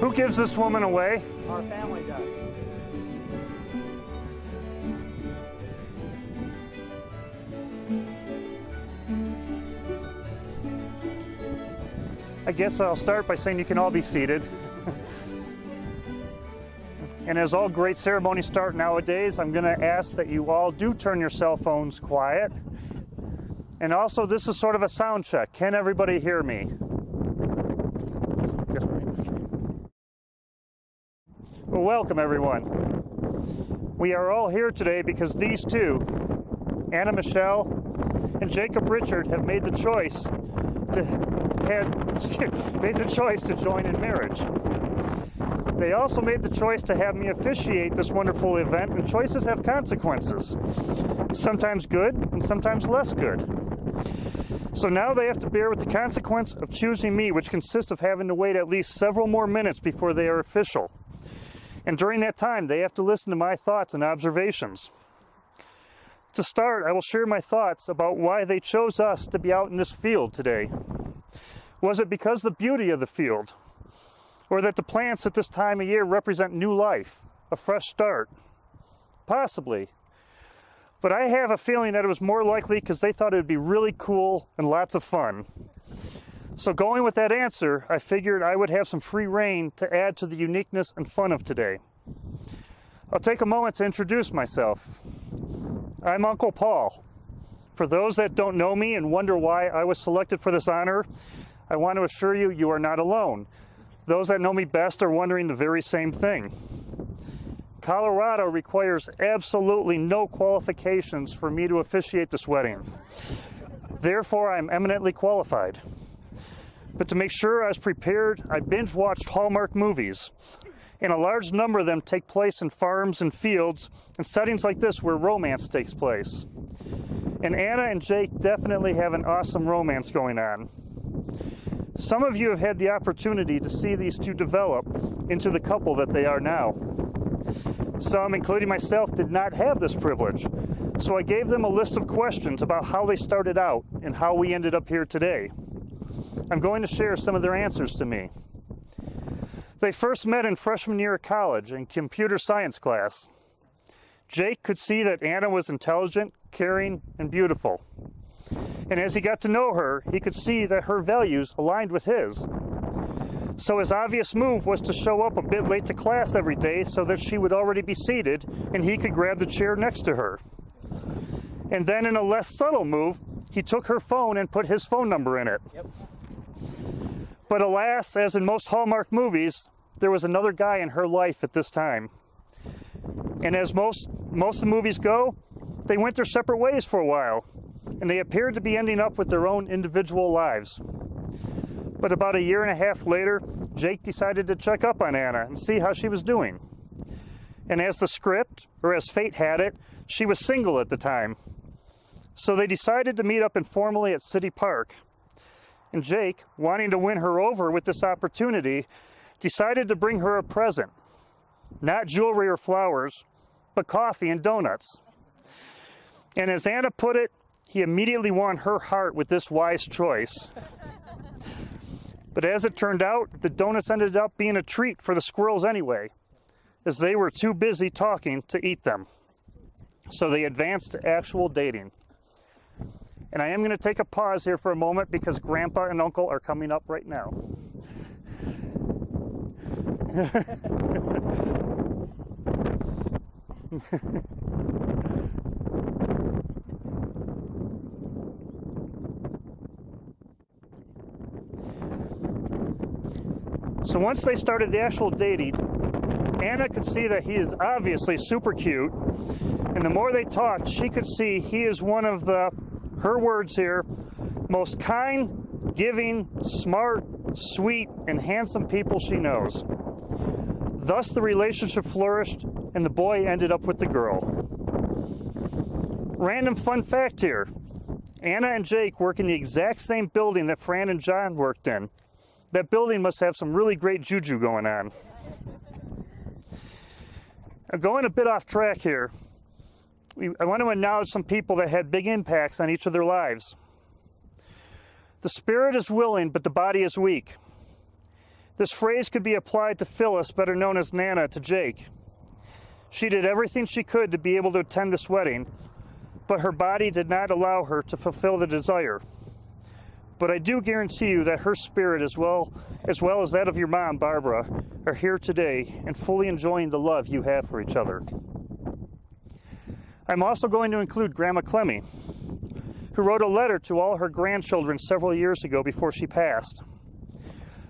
Who gives this woman away? Our family does. I guess I'll start by saying you can all be seated. And as all great ceremonies start nowadays, I'm going to ask that you all do turn your cell phones quiet. And also, this is sort of a sound check. Can everybody hear me? Well, welcome everyone. We are all here today because these two, Anna Michelle and Jacob Richard, have made the choice to join in marriage. They also made the choice to have me officiate this wonderful event, and choices have consequences. Sometimes good and sometimes less good. So now they have to bear with the consequence of choosing me, which consists of having to wait at least several more minutes before they are official. And during that time, they have to listen to my thoughts and observations. To start, I will share my thoughts about why they chose us to be out in this field today. Was it because of the beauty of the field? Or that the plants at this time of year represent new life, a fresh start? Possibly. But I have a feeling that it was more likely because they thought it would be really cool and lots of fun. So going with that answer, I figured I would have some free rein to add to the uniqueness and fun of today. I'll take a moment to introduce myself. I'm Uncle Paul. For those that don't know me and wonder why I was selected for this honor, I want to assure you, you are not alone. Those that know me best are wondering the very same thing. Colorado requires absolutely no qualifications for me to officiate this wedding. Therefore, I'm eminently qualified. But to make sure I was prepared, I binge-watched Hallmark movies. And a large number of them take place in farms and fields and settings like this where romance takes place. And Anna and Jake definitely have an awesome romance going on. Some of you have had the opportunity to see these two develop into the couple that they are now. Some, including myself, did not have this privilege. So I gave them a list of questions about how they started out and how we ended up here today. I'm going to share some of their answers to me. They first met in freshman year of college in computer science class. Jake could see that Anna was intelligent, caring, and beautiful. And as he got to know her, he could see that her values aligned with his. So his obvious move was to show up a bit late to class every day so that she would already be seated and he could grab the chair next to her. And then in a less subtle move, he took her phone and put his phone number in it. Yep. But alas, as in most Hallmark movies, there was another guy in her life at this time. And as most of the movies go, they went their separate ways for a while, and they appeared to be ending up with their own individual lives. But about a year and a half later, Jake decided to check up on Anna and see how she was doing. And as the script, or as fate had it, she was single at the time. So they decided to meet up informally at City Park. And Jake, wanting to win her over with this opportunity, decided to bring her a present. Not jewelry or flowers, but coffee and donuts. And as Anna put it, he immediately won her heart with this wise choice. But as it turned out, the donuts ended up being a treat for the squirrels anyway, as they were too busy talking to eat them. So they advanced to actual dating. And I am going to take a pause here for a moment because Grandpa and Uncle are coming up right now. So once they started the actual dating, Anna could see that he is obviously super cute, and the more they talked, she could see he is one of the, her words here, most kind, giving, smart, sweet, and handsome people she knows. Thus the relationship flourished, and the boy ended up with the girl. Random fun fact here, Anna and Jake work in the exact same building that Fran and John worked in. That building must have some really great juju going on. Now, going a bit off track here, I want to acknowledge some people that had big impacts on each of their lives. The spirit is willing, but the body is weak. This phrase could be applied to Phyllis, better known as Nana, to Jake. She did everything she could to be able to attend this wedding, but her body did not allow her to fulfill the desire. But I do guarantee you that her spirit, as well as that of your mom, Barbara, are here today and fully enjoying the love you have for each other. I'm also going to include Grandma Clemmy, who wrote a letter to all her grandchildren several years ago before she passed.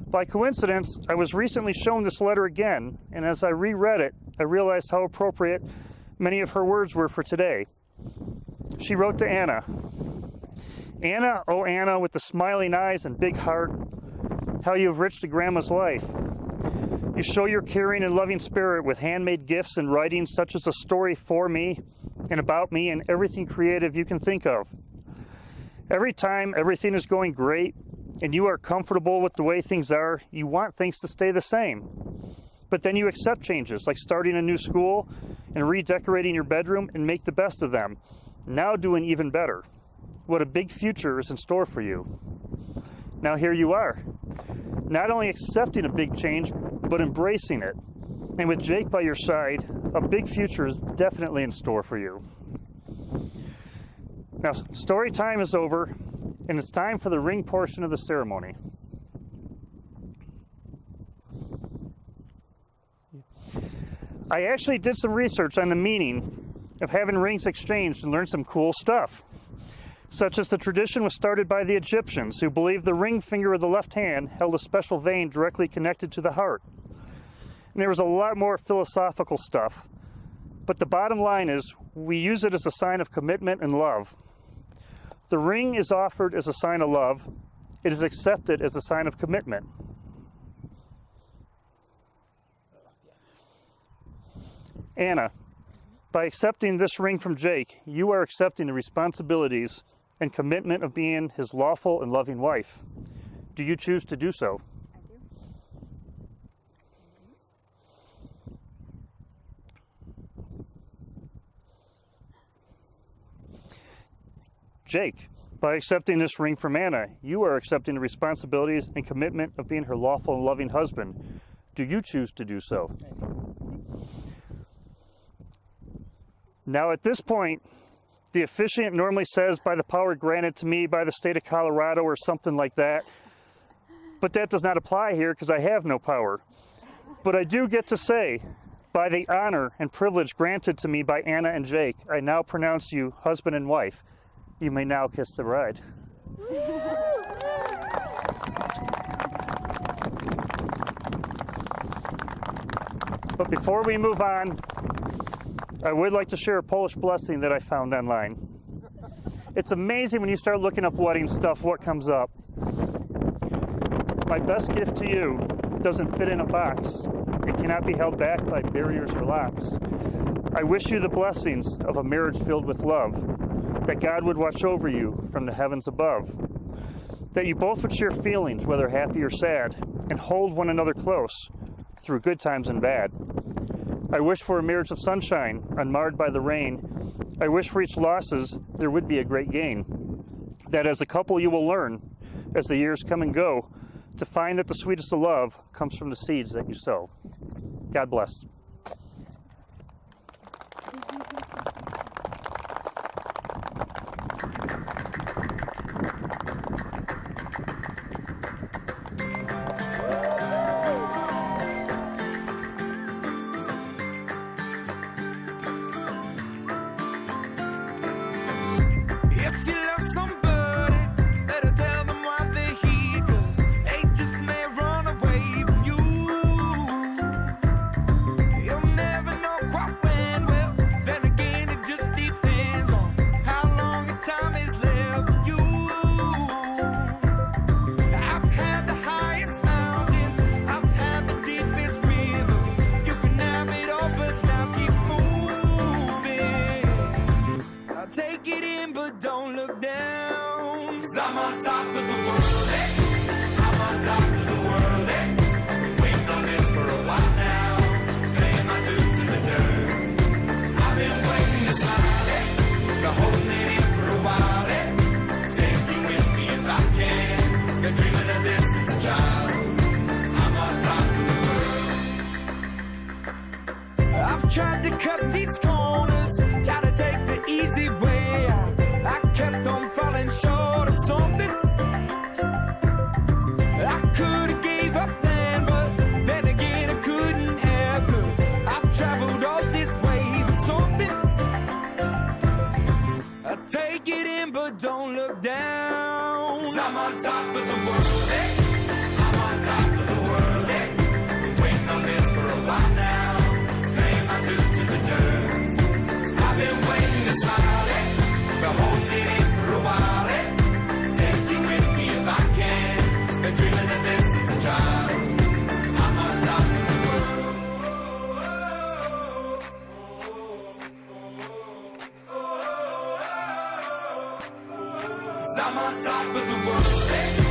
By coincidence, I was recently shown this letter again, and as I reread it, I realized how appropriate many of her words were for today. She wrote to Anna, "Anna, oh Anna, with the smiling eyes and big heart, how you have enriched a grandma's life. You show your caring and loving spirit with handmade gifts and writings such as a story for me and about me and everything creative you can think of. Every time everything is going great and you are comfortable with the way things are, you want things to stay the same. But then you accept changes like starting a new school and redecorating your bedroom and make the best of them, now doing even better. What a big future is in store for you. Now here you are, not only accepting a big change, but embracing it. And with Jake by your side, a big future is definitely in store for you." Now, story time is over, and it's time for the ring portion of the ceremony. I actually did some research on the meaning of having rings exchanged and learned some cool stuff, such as the tradition was started by the Egyptians, who believed the ring finger of the left hand held a special vein directly connected to the heart. And there was a lot more philosophical stuff, but the bottom line is we use it as a sign of commitment and love. The ring is offered as a sign of love. It is accepted as a sign of commitment. Anna, by accepting this ring from Jake, you are accepting the responsibilities and commitment of being his lawful and loving wife. Do you choose to do so? I do. Jake, by accepting this ring from Anna, you are accepting the responsibilities and commitment of being her lawful and loving husband. Do you choose to do so? Now, at this point, the officiant normally says, "by the power granted to me by the state of Colorado," or something like that. But that does not apply here because I have no power. But I do get to say, "by the honor and privilege granted to me by Anna and Jake, I now pronounce you husband and wife. You may now kiss the bride." But before we move on, I would like to share a Polish blessing that I found online. It's amazing when you start looking up wedding stuff what comes up. My best gift to you doesn't fit in a box. It cannot be held back by barriers or locks. I wish you the blessings of a marriage filled with love, that God would watch over you from the heavens above, that you both would share feelings, whether happy or sad, and hold one another close through good times and bad. I wish for a marriage of sunshine, unmarred by the rain. I wish for each losses there would be a great gain, that as a couple you will learn, as the years come and go, to find that the sweetest of love comes from the seeds that you sow. God bless. If you love somebody, better tell them why they're here, 'cause ages may run away from you. You'll never know quite when, well, then again it just depends on how long your time is left for you. I've had the highest mountains, I've had the deepest rivers. You can have it all, but life keeps moving. I'll take it in, but don't look down. 'Cause I'm on top of the world, eh? I'm on top of the world, eh? Waiting on this for a while now, paying my dues to the dirt. I've been waiting to smile, eh? Been holding it in for a while, eh? Take you with me if I can. Been dreaming of this since a child. I'm on top of the world. I've tried to cut these corners, try to take the easy way out. I kept on falling short of something. I could have gave up then, but then again I couldn't have, 'cause I've traveled all this way for something. I take it in, but don't look down. 'Cause I'm on top of the world, eh? I'm on top of the world, eh? Waiting on this for a while now, paying my dues to the dirt. I've been waiting to smile, eh? Been holding it in for a while, eh? Take you with me if I can. Been dreaming of this since a child. I'm on top of the world. 'Cause I'm on top of the world, eh?